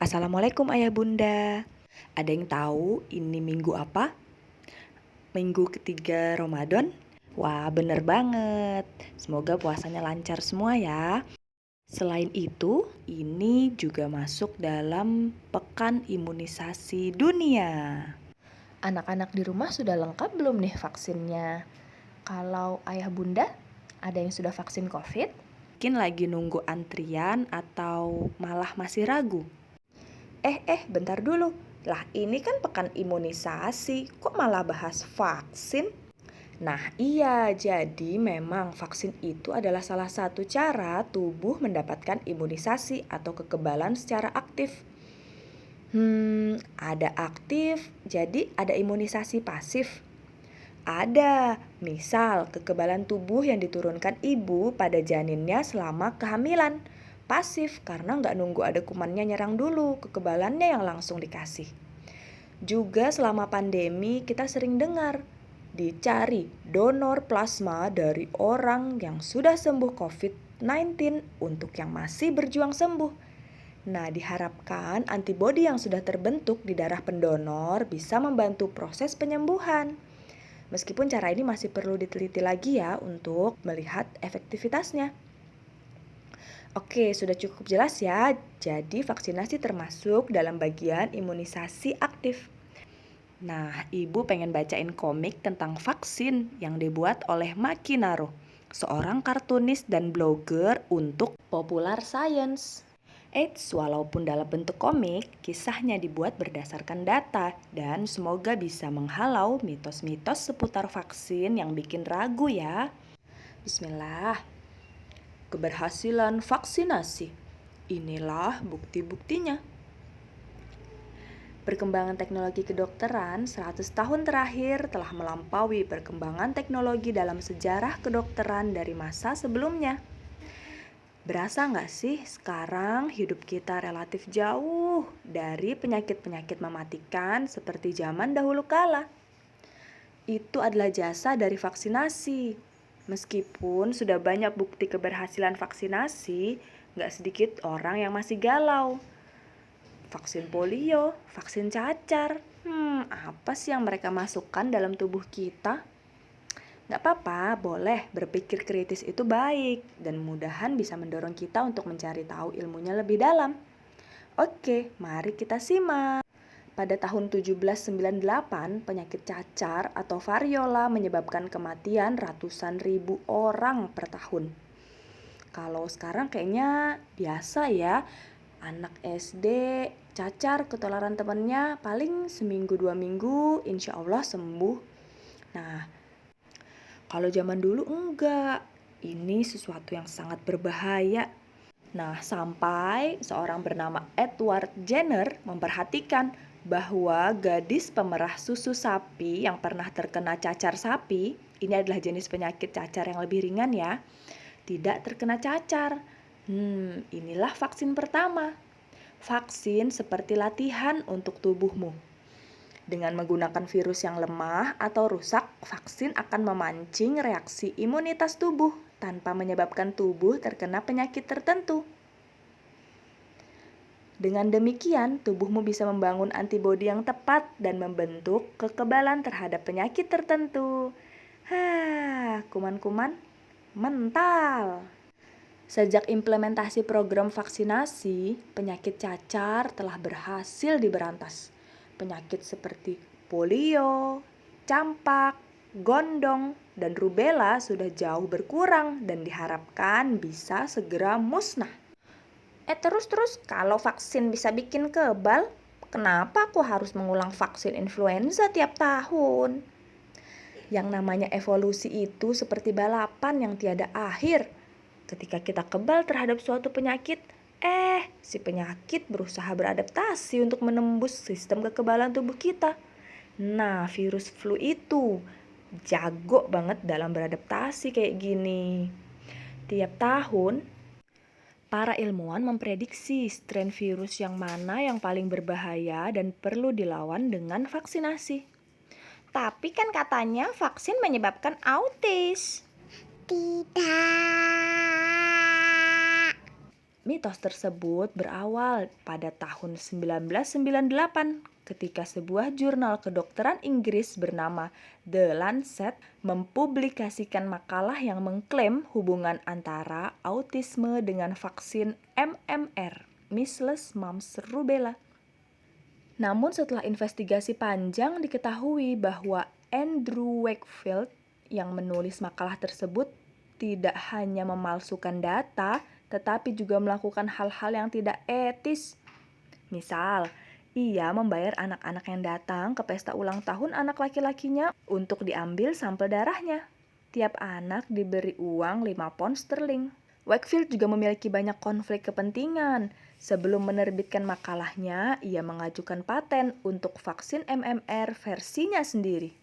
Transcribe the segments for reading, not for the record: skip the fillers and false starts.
Assalamualaikum ayah bunda. Ada yang tahu ini minggu apa? Minggu ketiga Ramadan? Wah, bener banget. Semoga puasanya lancar semua ya. Selain itu, ini juga masuk dalam Pekan Imunisasi Dunia. Anak-anak di rumah sudah lengkap belum nih vaksinnya? Kalau ayah bunda, ada yang sudah vaksin COVID? Mungkin lagi nunggu antrian atau malah masih ragu. Bentar dulu. Lah ini kan pekan imunisasi, kok malah bahas vaksin? Nah iya, jadi memang vaksin itu adalah salah satu cara tubuh mendapatkan imunisasi atau kekebalan secara aktif. Ada aktif, jadi ada imunisasi pasif. Ada, misal kekebalan tubuh yang diturunkan ibu pada janinnya selama kehamilan. Pasif karena nggak nunggu ada kumannya nyerang dulu, kekebalannya yang langsung dikasih. Juga selama pandemi kita sering dengar, dicari donor plasma dari orang yang sudah sembuh COVID-19 untuk yang masih berjuang sembuh. Nah, diharapkan antibodi yang sudah terbentuk di darah pendonor bisa membantu proses penyembuhan. Meskipun cara ini masih perlu diteliti lagi ya untuk melihat efektivitasnya. Oke, sudah cukup jelas ya. Jadi vaksinasi termasuk dalam bagian imunisasi aktif. Nah, ibu pengen bacain komik tentang vaksin yang dibuat oleh Maki Naro, seorang kartunis dan blogger untuk Popular Science. Walaupun dalam bentuk komik, kisahnya dibuat berdasarkan data dan semoga bisa menghalau mitos-mitos seputar vaksin yang bikin ragu ya. Bismillah. Keberhasilan vaksinasi. Inilah bukti-buktinya. Perkembangan teknologi kedokteran 100 tahun terakhir telah melampaui perkembangan teknologi dalam sejarah kedokteran dari masa sebelumnya. Berasa nggak sih sekarang hidup kita relatif jauh dari penyakit-penyakit mematikan seperti zaman dahulu kala? Itu adalah jasa dari vaksinasi. Meskipun sudah banyak bukti keberhasilan vaksinasi, nggak sedikit orang yang masih galau. Vaksin polio, vaksin cacar. Apa sih yang mereka masukkan dalam tubuh kita? Gak apa-apa, boleh berpikir kritis itu baik dan mudahan bisa mendorong kita untuk mencari tahu ilmunya lebih dalam. Oke, mari kita simak. Pada tahun 1798, penyakit cacar atau variola menyebabkan kematian ratusan ribu orang per tahun. Kalau sekarang kayaknya biasa ya, anak SD cacar ketularan temannya paling seminggu 2 minggu insya Allah sembuh. Nah, kalau zaman dulu enggak, ini sesuatu yang sangat berbahaya. Nah, sampai seorang bernama Edward Jenner memperhatikan bahwa gadis pemerah susu sapi yang pernah terkena cacar sapi, ini adalah jenis penyakit cacar yang lebih ringan ya, tidak terkena cacar. Inilah vaksin pertama. Vaksin seperti latihan untuk tubuhmu. Dengan menggunakan virus yang lemah atau rusak, vaksin akan memancing reaksi imunitas tubuh tanpa menyebabkan tubuh terkena penyakit tertentu. Dengan demikian, tubuhmu bisa membangun antibodi yang tepat dan membentuk kekebalan terhadap penyakit tertentu. Kuman-kuman mental. Sejak implementasi program vaksinasi, penyakit cacar telah berhasil diberantas. Penyakit seperti polio, campak, gondong, dan rubella sudah jauh berkurang dan diharapkan bisa segera musnah. Terus kalau vaksin bisa bikin kebal, kenapa aku harus mengulang vaksin influenza tiap tahun? Yang namanya evolusi itu seperti balapan yang tiada akhir. Ketika kita kebal terhadap suatu penyakit, si penyakit berusaha beradaptasi untuk menembus sistem kekebalan tubuh kita. Nah, virus flu itu jago banget dalam beradaptasi kayak gini. Tiap tahun, para ilmuwan memprediksi strain virus yang mana yang paling berbahaya dan perlu dilawan dengan vaksinasi. Tapi kan katanya vaksin menyebabkan autis. Tidak. Mitos tersebut berawal pada tahun 1998 ketika sebuah jurnal kedokteran Inggris bernama The Lancet mempublikasikan makalah yang mengklaim hubungan antara autisme dengan vaksin MMR, Measles, Mumps, Rubella. Namun setelah investigasi panjang diketahui bahwa Andrew Wakefield yang menulis makalah tersebut tidak hanya memalsukan data, tetapi juga melakukan hal-hal yang tidak etis. Misal, ia membayar anak-anak yang datang ke pesta ulang tahun anak laki-lakinya untuk diambil sampel darahnya. Tiap anak diberi uang 5 pound sterling. Wakefield juga memiliki banyak konflik kepentingan. Sebelum menerbitkan makalahnya, ia mengajukan paten untuk vaksin MMR versinya sendiri.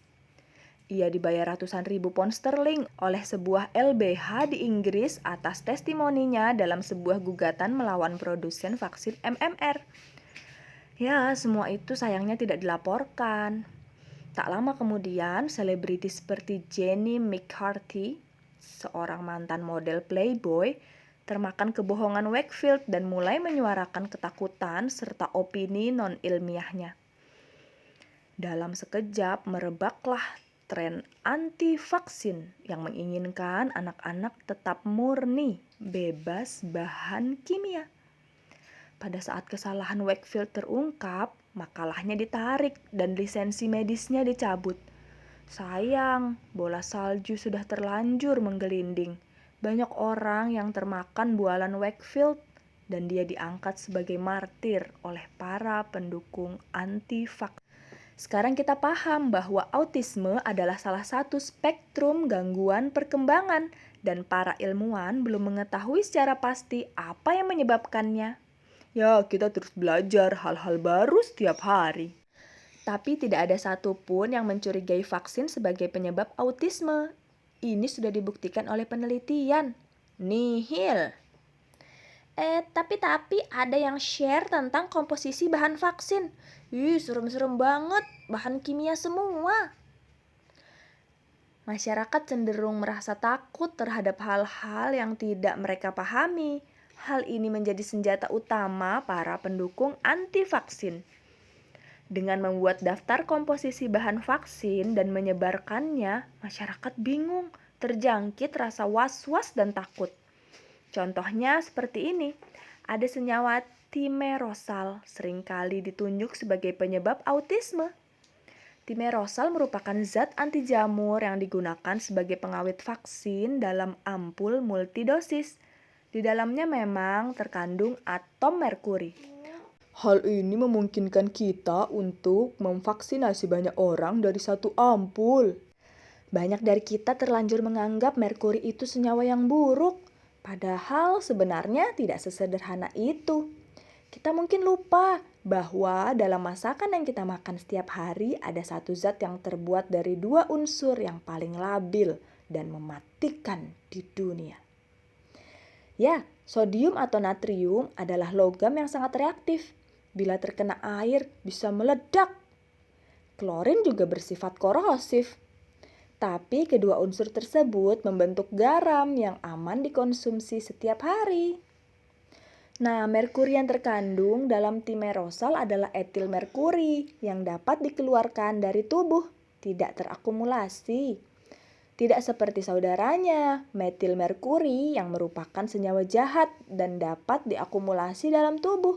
Ia dibayar ratusan ribu pound sterling oleh sebuah LBH di Inggris atas testimoninya dalam sebuah gugatan melawan produsen vaksin MMR. Ya, semua itu sayangnya tidak dilaporkan. Tak lama kemudian, selebriti seperti Jenny McCarthy, seorang mantan model Playboy, termakan kebohongan Wakefield dan mulai menyuarakan ketakutan serta opini non-ilmiahnya. Dalam sekejap merebaklah tren anti-vaksin yang menginginkan anak-anak tetap murni, bebas bahan kimia. Pada saat kesalahan Wakefield terungkap, makalahnya ditarik dan lisensi medisnya dicabut. Sayang, bola salju sudah terlanjur menggelinding. Banyak orang yang termakan bualan Wakefield dan dia diangkat sebagai martir oleh para pendukung anti-vaksin. Sekarang kita paham bahwa autisme adalah salah satu spektrum gangguan perkembangan dan para ilmuwan belum mengetahui secara pasti apa yang menyebabkannya. Ya, kita terus belajar hal-hal baru setiap hari. Tapi tidak ada satupun yang mencurigai vaksin sebagai penyebab autisme. Ini sudah dibuktikan oleh penelitian. Nihil. Tapi ada yang share tentang komposisi bahan vaksin. Serem-serem banget, bahan kimia semua. Masyarakat cenderung merasa takut terhadap hal-hal yang tidak mereka pahami. Hal ini menjadi senjata utama para pendukung anti-vaksin. Dengan membuat daftar komposisi bahan vaksin dan menyebarkannya, masyarakat bingung, terjangkit rasa was-was dan takut. Contohnya seperti ini, ada senyawa timerosal seringkali ditunjuk sebagai penyebab autisme. Timerosal merupakan zat anti jamur yang digunakan sebagai pengawet vaksin dalam ampul multidosis. Di dalamnya memang terkandung atom merkuri. Hal ini memungkinkan kita untuk memvaksinasi banyak orang dari satu ampul. Banyak dari kita terlanjur menganggap merkuri itu senyawa yang buruk. Padahal sebenarnya tidak sesederhana itu. Kita mungkin lupa bahwa dalam masakan yang kita makan setiap hari ada satu zat yang terbuat dari 2 unsur yang paling labil dan mematikan di dunia. Ya, sodium atau natrium adalah logam yang sangat reaktif. Bila terkena air bisa meledak. Klorin juga bersifat korosif. Tapi kedua unsur tersebut membentuk garam yang aman dikonsumsi setiap hari. Nah, merkuri yang terkandung dalam timerosal adalah etil merkuri yang dapat dikeluarkan dari tubuh, tidak terakumulasi. Tidak seperti saudaranya, metil merkuri yang merupakan senyawa jahat dan dapat diakumulasi dalam tubuh.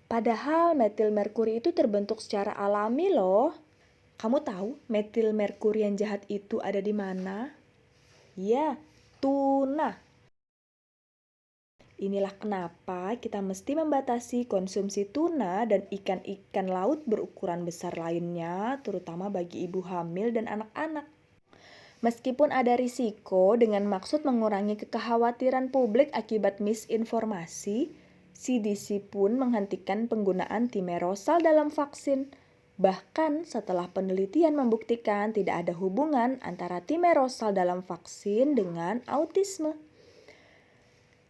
Padahal metil merkuri itu terbentuk secara alami loh. Kamu tahu metil merkuri yang jahat itu ada di mana? Ya, tuna. Inilah kenapa kita mesti membatasi konsumsi tuna dan ikan-ikan laut berukuran besar lainnya, terutama bagi ibu hamil dan anak-anak. Meskipun ada risiko dengan maksud mengurangi kekhawatiran publik akibat misinformasi, CDC pun menghentikan penggunaan timerosal dalam vaksin. Bahkan setelah penelitian membuktikan tidak ada hubungan antara timerosal dalam vaksin dengan autisme.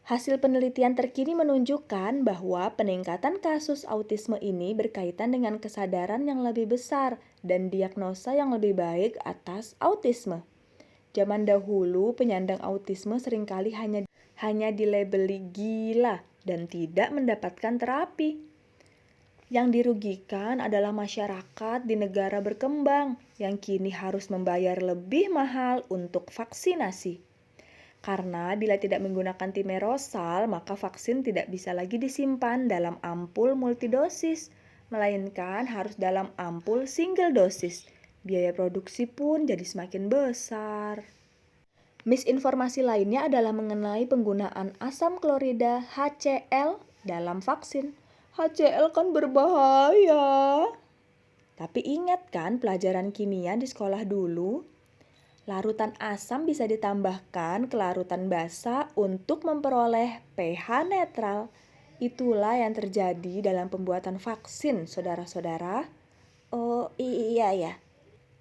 Hasil penelitian terkini menunjukkan bahwa peningkatan kasus autisme ini berkaitan dengan kesadaran yang lebih besar dan diagnosa yang lebih baik atas autisme. Zaman dahulu penyandang autisme seringkali hanya dilabeli gila dan tidak mendapatkan terapi. Yang dirugikan adalah masyarakat di negara berkembang yang kini harus membayar lebih mahal untuk vaksinasi. Karena bila tidak menggunakan timerosal, maka vaksin tidak bisa lagi disimpan dalam ampul multidosis, melainkan harus dalam ampul single dosis. Biaya produksi pun jadi semakin besar. Misinformasi lainnya adalah mengenai penggunaan asam klorida HCl dalam vaksin. HCl kan berbahaya. Tapi ingat kan pelajaran kimia di sekolah dulu? Larutan asam bisa ditambahkan ke larutan basa untuk memperoleh pH netral. Itulah yang terjadi dalam pembuatan vaksin, saudara-saudara. Oh iya ya.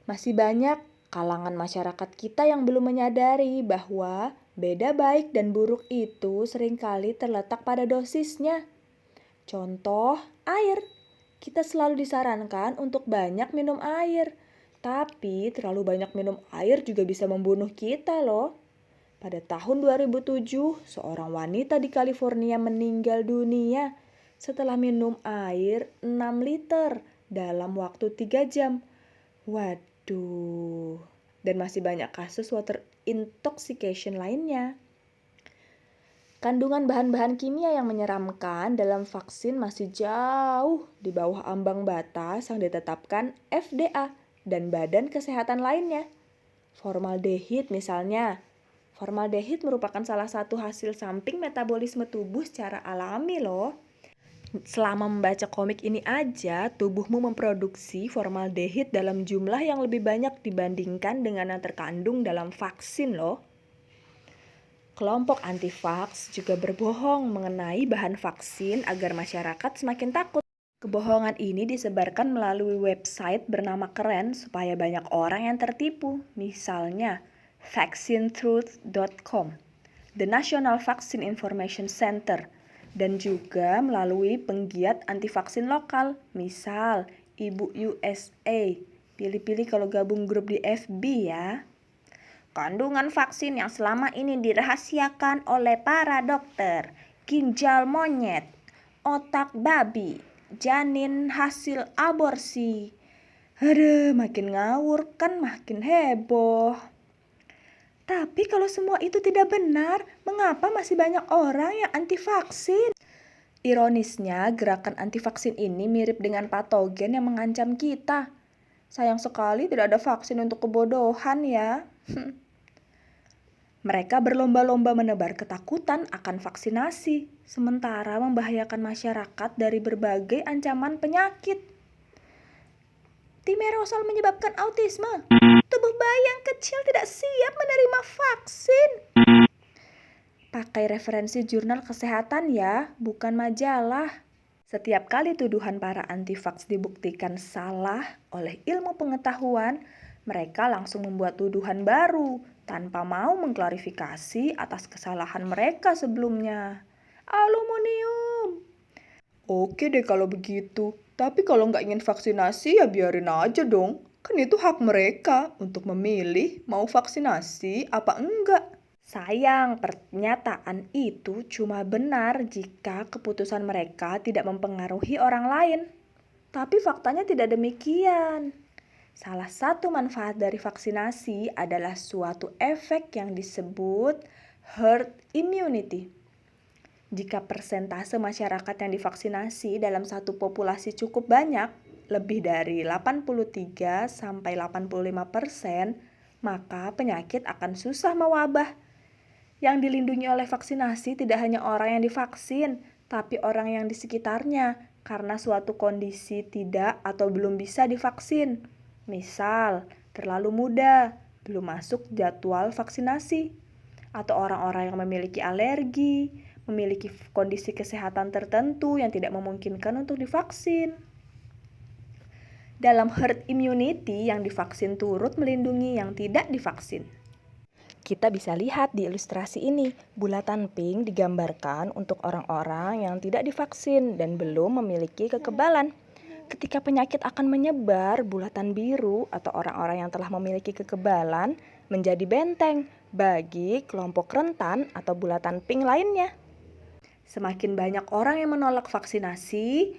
Masih banyak kalangan masyarakat kita yang belum menyadari bahwa beda baik dan buruk itu seringkali terletak pada dosisnya. Contoh, air. Kita selalu disarankan untuk banyak minum air. Tapi terlalu banyak minum air juga bisa membunuh kita loh. Pada tahun 2007, seorang wanita di California meninggal dunia setelah minum air 6 liter dalam waktu 3 jam. Waduh. Dan masih banyak kasus water intoxication lainnya. Kandungan bahan-bahan kimia yang menyeramkan dalam vaksin masih jauh di bawah ambang batas yang ditetapkan FDA dan badan kesehatan lainnya. Formaldehid misalnya. Formaldehid merupakan salah satu hasil samping metabolisme tubuh secara alami loh. Selama membaca komik ini aja, tubuhmu memproduksi formaldehid dalam jumlah yang lebih banyak dibandingkan dengan yang terkandung dalam vaksin loh. Kelompok anti-vaks juga berbohong mengenai bahan vaksin agar masyarakat semakin takut. Kebohongan ini disebarkan melalui website bernama keren supaya banyak orang yang tertipu. Misalnya, vaccinetruth.com, The National Vaccine Information Center, dan juga melalui penggiat anti-vaksin lokal, misal Ibu USA. Pilih-pilih kalau gabung grup di FB ya. Kandungan vaksin yang selama ini dirahasiakan oleh para dokter, ginjal monyet, otak babi, janin hasil aborsi. Aduh, makin ngawur kan makin heboh. Tapi kalau semua itu tidak benar, mengapa masih banyak orang yang anti vaksin? Ironisnya, gerakan anti vaksin ini mirip dengan patogen yang mengancam kita. Sayang sekali tidak ada vaksin untuk kebodohan ya. Mereka berlomba-lomba menebar ketakutan akan vaksinasi, sementara membahayakan masyarakat dari berbagai ancaman penyakit. Timerosal menyebabkan autisme. Tubuh bayi yang kecil tidak siap menerima vaksin. Pakai referensi jurnal kesehatan ya, bukan majalah. Setiap kali tuduhan para anti-vaks dibuktikan salah oleh ilmu pengetahuan, mereka langsung membuat tuduhan baru tanpa mau mengklarifikasi atas kesalahan mereka sebelumnya. Aluminium. Oke deh kalau begitu, tapi kalau nggak ingin vaksinasi ya biarin aja dong. Kan itu hak mereka untuk memilih mau vaksinasi apa enggak. Sayang, pernyataan itu cuma benar jika keputusan mereka tidak mempengaruhi orang lain. Tapi faktanya tidak demikian. Salah satu manfaat dari vaksinasi adalah suatu efek yang disebut herd immunity. Jika persentase masyarakat yang divaksinasi dalam satu populasi cukup banyak, lebih dari 83-85%, maka penyakit akan susah mewabah. Yang dilindungi oleh vaksinasi tidak hanya orang yang divaksin, tapi orang yang di sekitarnya karena suatu kondisi tidak atau belum bisa divaksin. Misal, terlalu muda, belum masuk jadwal vaksinasi, atau orang-orang yang memiliki alergi, memiliki kondisi kesehatan tertentu yang tidak memungkinkan untuk divaksin. Dalam herd immunity, yang divaksin turut melindungi yang tidak divaksin. Kita bisa lihat di ilustrasi ini, bulatan pink digambarkan untuk orang-orang yang tidak divaksin dan belum memiliki kekebalan. Ketika penyakit akan menyebar, bulatan biru atau orang-orang yang telah memiliki kekebalan menjadi benteng, bagi kelompok rentan atau bulatan pink lainnya. Semakin banyak orang yang menolak vaksinasi,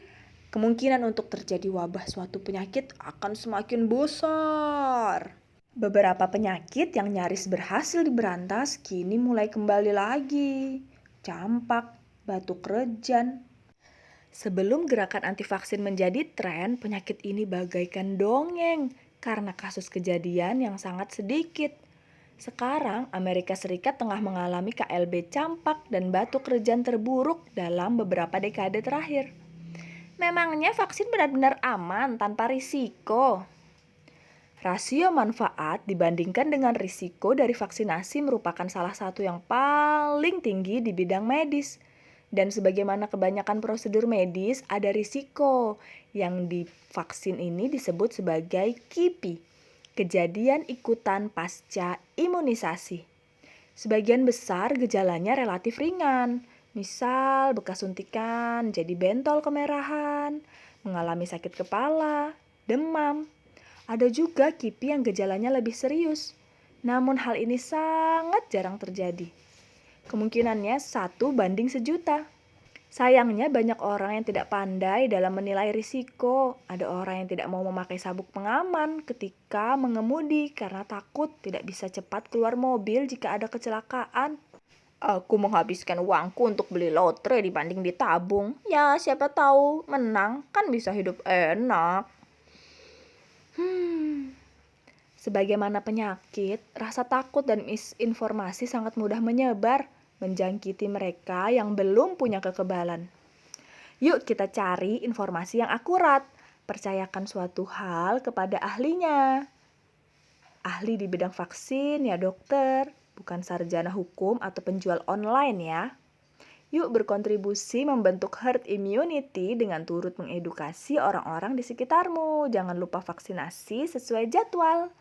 kemungkinan untuk terjadi wabah suatu penyakit akan semakin besar. Beberapa penyakit yang nyaris berhasil diberantas kini mulai kembali lagi. Campak, batuk rejan. Sebelum gerakan anti vaksin menjadi tren, penyakit ini bagaikan dongeng karena kasus kejadian yang sangat sedikit. Sekarang, Amerika Serikat tengah mengalami KLB campak dan batuk rejan terburuk dalam beberapa dekade terakhir. Memangnya vaksin benar-benar aman tanpa risiko? Rasio manfaat dibandingkan dengan risiko dari vaksinasi merupakan salah satu yang paling tinggi di bidang medis. Dan sebagaimana kebanyakan prosedur medis, ada risiko yang di vaksin ini disebut sebagai KIPI. Kejadian ikutan pasca imunisasi. Sebagian besar gejalanya relatif ringan, misal bekas suntikan jadi bentol kemerahan, mengalami sakit kepala, demam. Ada juga KIPI yang gejalanya lebih serius, namun hal ini sangat jarang terjadi. Kemungkinannya 1:1.000.000. Sayangnya banyak orang yang tidak pandai dalam menilai risiko. Ada orang yang tidak mau memakai sabuk pengaman ketika mengemudi karena takut tidak bisa cepat keluar mobil jika ada kecelakaan. Aku menghabiskan uangku untuk beli lotre dibanding ditabung. Ya, siapa tahu menang, kan bisa hidup enak. Sebagaimana penyakit, rasa takut dan misinformasi sangat mudah menyebar, menjangkiti mereka yang belum punya kekebalan. Yuk kita cari informasi yang akurat. Percayakan suatu hal kepada ahlinya. Ahli di bidang vaksin ya dokter, bukan sarjana hukum atau penjual online ya. Yuk berkontribusi membentuk herd immunity dengan turut mengedukasi orang-orang di sekitarmu. Jangan lupa vaksinasi sesuai jadwal.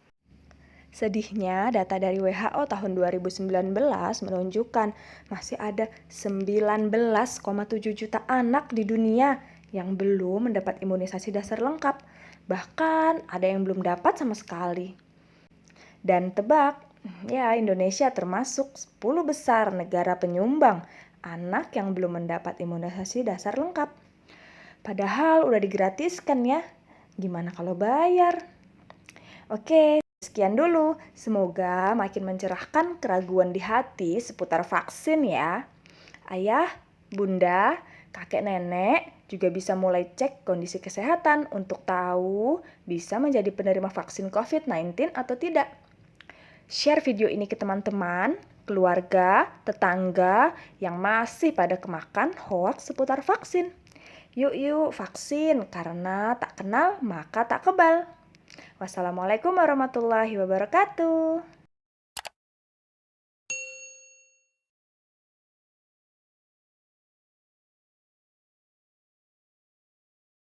Sedihnya, data dari WHO tahun 2019 menunjukkan masih ada 19,7 juta anak di dunia yang belum mendapat imunisasi dasar lengkap. Bahkan ada yang belum dapat sama sekali. Dan tebak, ya Indonesia termasuk 10 besar negara penyumbang anak yang belum mendapat imunisasi dasar lengkap. Padahal udah digratiskan ya. Gimana kalau bayar? Oke. Sekian dulu, semoga makin mencerahkan keraguan di hati seputar vaksin ya. Ayah, bunda, kakek nenek juga bisa mulai cek kondisi kesehatan untuk tahu bisa menjadi penerima vaksin COVID-19 atau tidak. Share video ini ke teman-teman, keluarga, tetangga yang masih pada kemakan hoaks seputar vaksin. Yuk vaksin, karena tak kenal maka tak kebal. Wassalamualaikum warahmatullahi wabarakatuh.